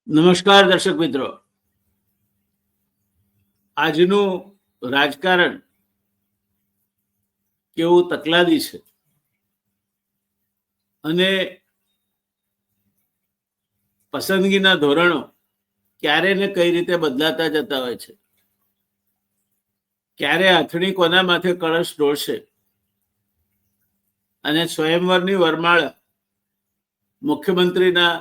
નમસ્કાર દર્શક મિત્રો. આજનું રાજકારણ કેવું તકલાદી છે અને પસંદગીના ધોરણો ક્યારે ને કઈ રીતે બદલાતા જતા હોય છે. ક્યારે અથણી કોના માથે કળશ ઢોળશે અને સ્વયંવરની વરમાળા મુખ્યમંત્રીના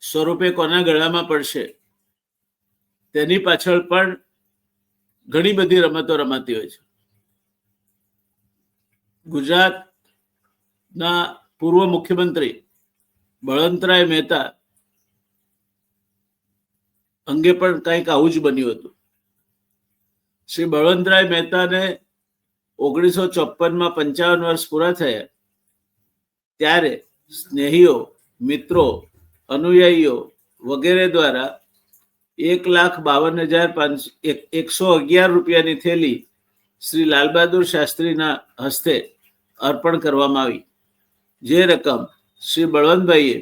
સ્વરૂપે કોના ગળામાં પડશે તેની પાછળ પણ ઘણી બધી રમતો રમાતી હોય છે. ગુજરાતના પૂર્વ મુખ્યમંત્રી બળવંતરાય મહેતા અંગે પણ કંઈક આવું જ બન્યું હતું. શ્રી બળવંતરાય મહેતાને 1954માં 55 વર્ષ પૂરા થયા ત્યારે સ્નેહીઓ, મિત્રો, અનુયાયીઓ વગેરે દ્વારા 1,52,111 રૂપિયાની થેલી શ્રી લાલબહાદુર શાસ્ત્રીના હસ્તે અર્પણ કરવામાં આવી. જે રકમ શ્રી બળવંતભાઈએ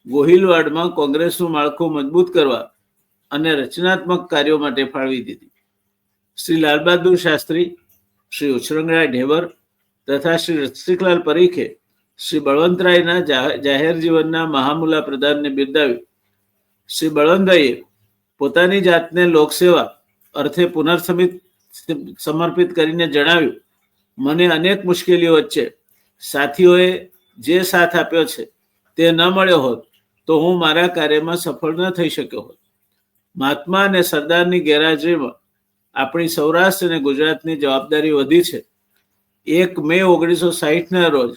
ગોહિલવાડમાં કોંગ્રેસનું માળખું મજબૂત કરવા અને રચનાત્મક કાર્યો માટે ફાળવી દીધી. શ્રી લાલબહાદુર શાસ્ત્રી, શ્રી ઉછરંગરાય ઢેબર તથા શ્રી રસિકલાલ પરીખે શ્રી બળવંતરાયના જાહેર જીવનના મહામુલા પ્રદાનને બિરદાવ્યું. શ્રી બળવંતભાઈએ પોતાની જાતને લોકસેવા અર્થે સમર્પિત કરીને જણાવ્યું, મને અનેક મુશ્કેલીઓ વચ્ચે સાથીઓએ જે સાથ આપ્યો છે તે ન મળ્યો હોત તો હું મારા કાર્યમાં સફળ ન થઈ શક્યો હોત. મહાત્મા અને સરદારની ગેરહાજરીમાં આપણી સૌરાષ્ટ્ર અને ગુજરાતની જવાબદારી વધી છે. 1 મે 1960ના રોજ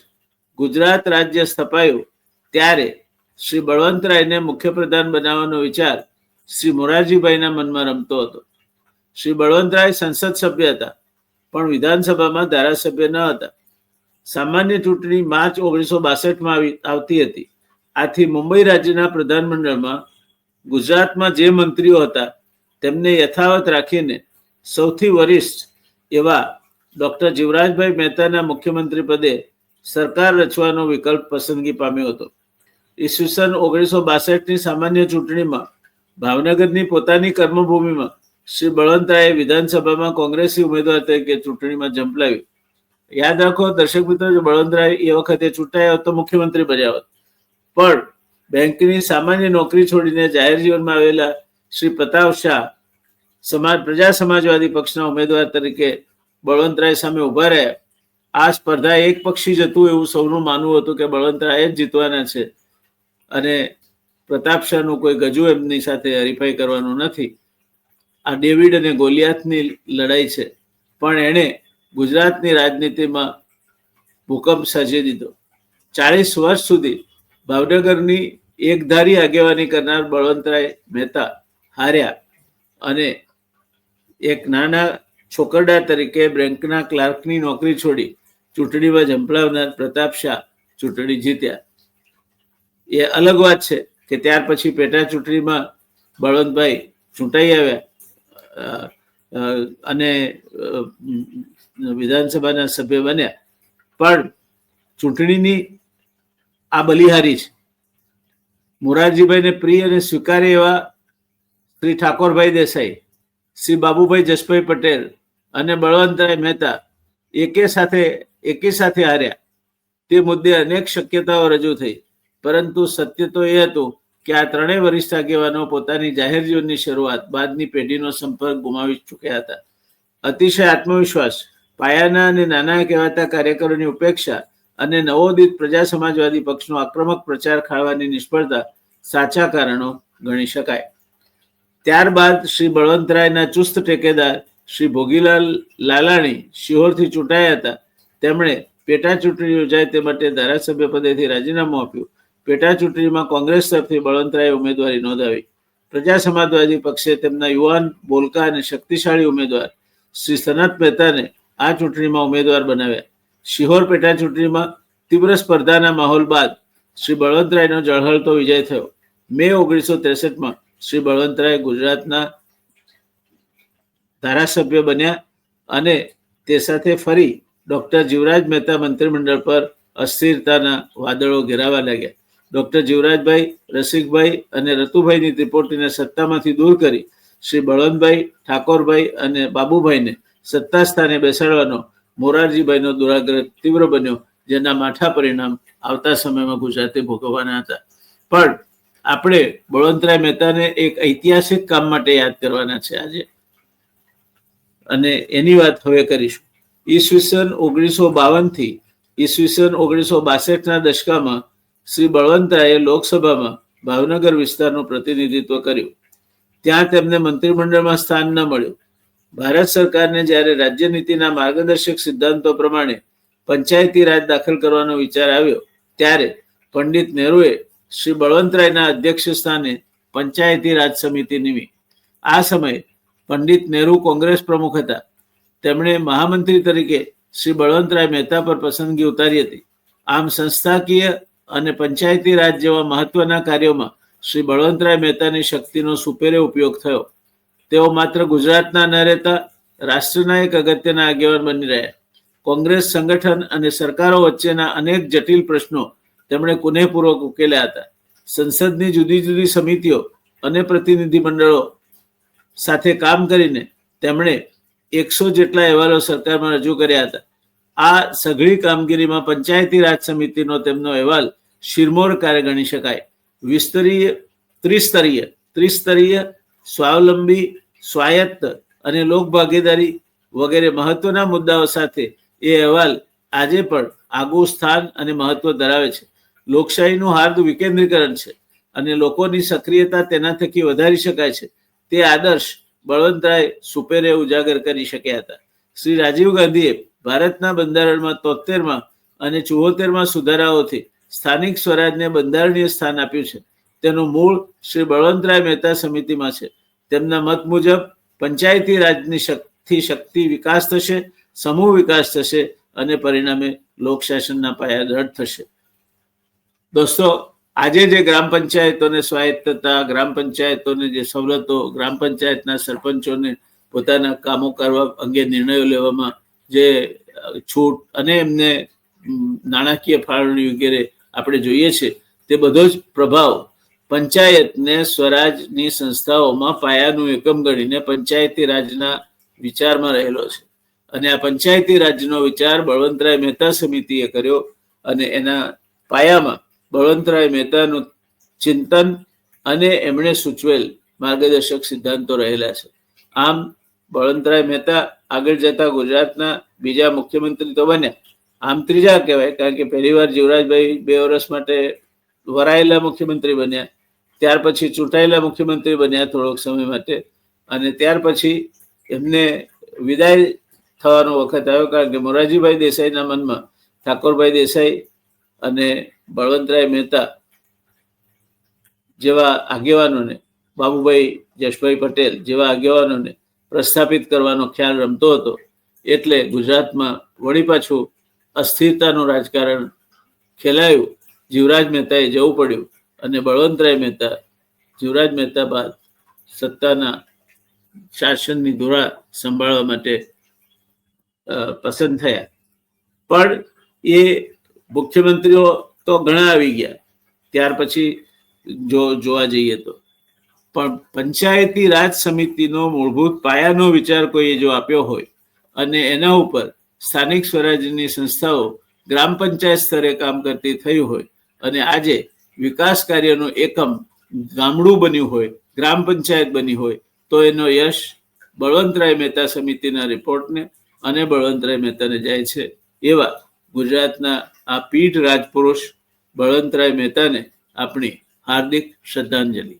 ગુજરાત રાજ્ય સ્થપાયું ત્યારે શ્રી બળવંતરાયને મુખ્યપ્રધાન બનાવવાનો વિચાર શ્રી મોરારજીભાઈના મનમાં રમતો હતો. શ્રી બળવંતરાય સંસદ સભ્ય હતા પણ વિધાનસભામાં ધારાસભ્ય ન હતા. સામાન્ય ચૂંટણી માર્ચ 1962માં આવતી હતી. આથી મુંબઈ રાજ્યના પ્રધાનમંડળમાં ગુજરાતમાં જે મંત્રીઓ હતા તેમને યથાવત રાખીને સૌથી વરિષ્ઠ એવા ડોક્ટર જીવરાજભાઈ મહેતાના મુખ્યમંત્રી પદે સરકાર રચવાનો વિકલ્પ પસંદગી પામ્યો હતો. ઈસવીસન 1962ની સામાન્ય ચૂંટણીમાં ભાવનગરની પોતાની કર્મભૂમિમાં શ્રી બળવંતરાયે વિધાનસભામાં કોંગ્રેસી ઉમેદવાર તરીકે ચૂંટણીમાં ઝંપલાવ્યું. યાદ રાખો દર્શક મિત્રો, બળવંતરાય એ વખતે ચૂંટાયા હોત તો મુખ્યમંત્રી બન્યા હોત. પણ બેંકની સામાન્ય નોકરી છોડીને જાહેર જીવનમાં આવેલા શ્રી પ્રતાપ શાહ પ્રજા સમાજવાદી પક્ષના ઉમેદવાર તરીકે બળવંતરાય સામે ઉભા રહ્યા. આ સ્પર્ધા એક પક્ષી જ હતું એવું સૌનું માનવું હતું કે બળવંતરાય જ જીતવાના છે અને પ્રતાપ શાહનું કોઈ ગજુ એમની સાથે હરીફાઈ કરવાનું નથી. આ ડેવિડ અને ગોલિયાથની લડાઈ છે. પણ એણે ગુજરાતની રાજનીતિમાં ભૂકંપ સર્જી દીધો. 40 વર્ષ સુધી ભાવનગરની એકધારી આગેવાની કરનાર બળવંતરાય મહેતા હાર્યા અને એક નાના છોકરડા તરીકે બેંકના ક્લાર્કની નોકરી છોડી ચૂંટણીમાં ઝંપલાવનાર પ્રતાપ શાહ ચૂંટણી જીત્યા. એ અલગ વાત છે કે ત્યાર પછી પેટા ચૂંટણીમાં બળવંતભાઈ ચૂંટાઈ આવ્યા અને વિધાનસભાના સભ્ય બન્યા. પણ ચૂંટણીની આ બલિહારી છે. મોરારજીભાઈને પ્રિય અને સ્વીકાર્ય એવા શ્રી ઠાકોરભાઈ દેસાઈ, શ્રી બાબુભાઈ જસભાઈ પટેલ અને બળવંતરાય મહેતા એકી સાથે હાર્યા. તે મુદ્દે અનેક શક્યતાઓ રજૂ થઈ, પરંતુ સત્ય તો એ હતું કે આ ત્રણેય વરિષ્ઠ આગેવાનો પોતાની જાહેર જીવનની શરૂઆત બાદની પેઢીનો સંપર્ક ગુમાવી ચૂક્યા હતા. અતિશય આત્મવિશ્વાસ, પાયાના અને નાના કહેવાતા કાર્યકરોની ઉપેક્ષા અને નવોદિત પ્રજા સમાજવાદી પક્ષનો આક્રમક પ્રચાર ખાળવાની નિષ્ફળતા સાચા કારણો ગણી શકાય. ત્યારબાદ શ્રી બળવંતરાયના ચુસ્ત ટેકેદાર શ્રી ભોગીલાલ લાલાણી શિહોરથી ચૂંટાયા હતા. તેમણે પેટા ચૂંટણી યોજાય તે માટે ધારાસભ્ય પદેથી રાજીનામું આપ્યું. પેટા ચૂંટણીમાં કોંગ્રેસ તરફથી બળવંતરાયે ઉમેદવારી નોંધાવી. પ્રજા સમાજવાદી પક્ષે તેમના યુવાન, બોલકા અને શક્તિશાળી ઉમેદવાર શ્રી સનત મહેતાને આ ચૂંટણીમાં ઉમેદવાર બનાવ્યા. શિહોર પેટા ચૂંટણીમાં તીવ્ર સ્પર્ધાના માહોલ બાદ શ્રી બળવંતરાયનો ઝળહળતો વિજય થયો. મે 1963માં શ્રી બળવંતરાય ગુજરાતના ધારાસભ્ય બન્યા અને તે સાથે ફરી ડોક્ટર જીવરાજ મહેતા મંત્રીમંડળ પર અસ્થિરતાના વાદળો ઘેરાવા લાગ્યા. ડોક્ટર જીવરાજભાઈ, રસિકભાઈ અને રતુભાઈની ત્રિપોટીને સત્તામાંથી દૂર કરી શ્રી બળવંતભાઈ, ઠાકોરભાઈ અને બાબુભાઈને સત્તા સ્થાને બેસાડવાનો મોરારજીભાઈનો દુરાગ્રહ તીવ્ર બન્યો, જેના માઠા પરિણામ આવતા સમયમાં ગુજરાતે ભોગવવાના હતા. પણ આપણે બળવંતરાય મહેતાને એક ઐતિહાસિક કામ માટે યાદ કરવાના છે આજે, અને એની વાત હવે કરીશું. ઈસવીસન 1952 થી ઈસવીસન 1962ના દશકામાં શ્રી બળવંતરાયે લોકસભામાં ભાવનગર વિસ્તારનું પ્રતિનિધિત્વ કર્યું. ત્યાં તેમને મંત્રીમંડળમાં સ્થાન ન મળ્યું. ભારત સરકારને જ્યારે રાજ્ય નીતિના માર્ગદર્શક સિદ્ધાંતો પ્રમાણે પંચાયતી રાજ દાખલ કરવાનો વિચાર આવ્યો, ત્યારે પંડિત નહેરુએ શ્રી બળવંતરાયના અધ્યક્ષ સ્થાને પંચાયતી રાજ સમિતિ નિમી. આ સમયે પંડિત નહેરુ કોંગ્રેસ પ્રમુખ હતા. તેમણે મહામંત્રી તરીકે શ્રી બળવંતરાય મહેતા પર પસંદગી ઉતારી હતી. આમ સંસ્થાકીય અને પંચાયતી રાજ જેવા મહત્વના કાર્યોમાં શ્રી બળવંતરાય મહેતાની શક્તિનો સુપેરે ઉપયોગ થયો. તેઓ માત્ર ગુજરાતના ન રહેતા રાષ્ટ્રના એક અગત્યના આગેવાન બની રહ્યા. કોંગ્રેસ સંગઠન અને સરકારો વચ્ચેના અનેક જટિલ પ્રશ્નો તેમણે કુનેહપૂર્વક ઉકેલ્યા હતા. સંસદની જુદી જુદી સમિતિઓ અને પ્રતિનિધિ મંડળો સાથે કામ કરીને તેમણે 100 જેટલા અહેવાલો સરકારમાં રજૂ કર્યા હતા. આ સઘળી કામગીરીમાં પંચાયતી રાજ સમિતિનો તેમનો અહેવાલ શિરમોર કાર્ય ગણી શકાય. ત્રિસ્તરીય, સ્વાવલંબી, સ્વાયત્ત અને લોકભાગીદારી વગેરે મહત્વના મુદ્દાઓ સાથે એ અહેવાલ આજે પણ આગવું સ્થાન અને મહત્વ ધરાવે છે. લોકશાહીનું હાર્દ વિકેન્દ્રીકરણ છે અને લોકોની સક્રિયતા તેના થકી વધારી શકાય છે. તે આદર્શ બળવંતરાય સુપેરે ઉજાગર કરી શક્યા હતા. શ્રી રાજીવ ગાંધીએ ભારતના બંધારણમાં 73માં અને 74માં સુધારાઓથી સ્થાનિક સ્વરાજને બંધારણીય સ્થાન આપ્યું છે. તેનું મૂળ શ્રી બળવંતરાય મહેતા સમિતિમાં છે. તેમના મત મુજબ પંચાયતી રાજની શક્તિ વિકાસ થશે, સમૂહ વિકાસ થશે અને પરિણામે લોકશાસનના પાયા દ્રઢ થશે. દોસ્તો, આજે જે ગ્રામ પંચાયતોને સ્વાયત્તતા, ગ્રામ પંચાયતોને જે સવલતો, ગ્રામ પંચાયતના સરપંચોને પોતાના કામો કરવા અંગે નિર્ણયો લેવામાં જે છૂટ અને એમને નાણાકીય ફાળવણી વગેરે આપણે જોઈએ છે, તે બધો જ પ્રભાવ પંચાયતને સ્વરાજની સંસ્થાઓમાં પાયાનું એકમ ગણીને પંચાયતી રાજના વિચારમાં રહેલો છે. અને આ પંચાયતી રાજનો વિચાર બળવંતરાય મહેતા સમિતિએ કર્યો અને એના પાયામાં બળવંતરાય મહેતાનું ચિંતન અને એમણે સૂચવેલ માર્ગદર્શક સિદ્ધાંતો રહેલા છે. આમ બળવંતરાય મહેતા આગળ જતા ગુજરાતના બીજા મુખ્યમંત્રી તો બન્યા, આમ ત્રીજા કહેવાય, કારણ કે પહેલી વાર જીવરાજભાઈ 2 વર્ષ માટે વરાયેલા મુખ્યમંત્રી બન્યા, ત્યાર પછી ચૂંટાયેલા મુખ્યમંત્રી બન્યા થોડોક સમય માટે, અને ત્યાર પછી એમને વિદાય થવાનો વખત આવ્યો, કારણ કે મોરારજીભાઈ દેસાઈના મનમાં ઠાકોરભાઈ દેસાઈ અને બળવંતરાય મહેતા જેવા આગેવાનોને, બાબુભાઈ જશભાઈ પટેલ જેવા આગેવાનોને પ્રસ્થાપિત કરવાનો ખ્યાલ રમતો હતો. એટલે ગુજરાતમાં વળી પાછું અસ્થિરતાનું રાજકારણ ખેલાયું. જીવરાજ મહેતાએ જવું પડ્યું અને બળવંતરાય મહેતા જીવરાજ મહેતા બાદ સત્તાના શાસનની ધુરા સંભાળવા માટે પસંદ થયા. પણ એ મુખ્યમંત્રીઓ તો ઘણા આવી ગયા ત્યાર પછી જોવા જઈએ તો, પણ પંચાયતી રાજ સમિતિનો મૂળભૂત પાયાનો વિચાર કોઈએ જો આપ્યો હોય અને એના ઉપર સ્થાનિક સ્વરાજ્યની સંસ્થાઓ ગ્રામ પંચાયત સ્તરે કામ કરતી થઈ હોય અને આજે વિકાસ કાર્યનું એકમ ગામડું બન્યું હોય, ગ્રામ પંચાયત બની હોય, તો એનો યશ બળવંતરાય મહેતા સમિતિના રિપોર્ટને અને બળવંતરાય મહેતાને જાય છે. એવા ગુજરાતના આ પીઢ રાજપુરુષ બળવંતરાય મહેતાને આપણી હાર્દિક શ્રદ્ધાંજલિ.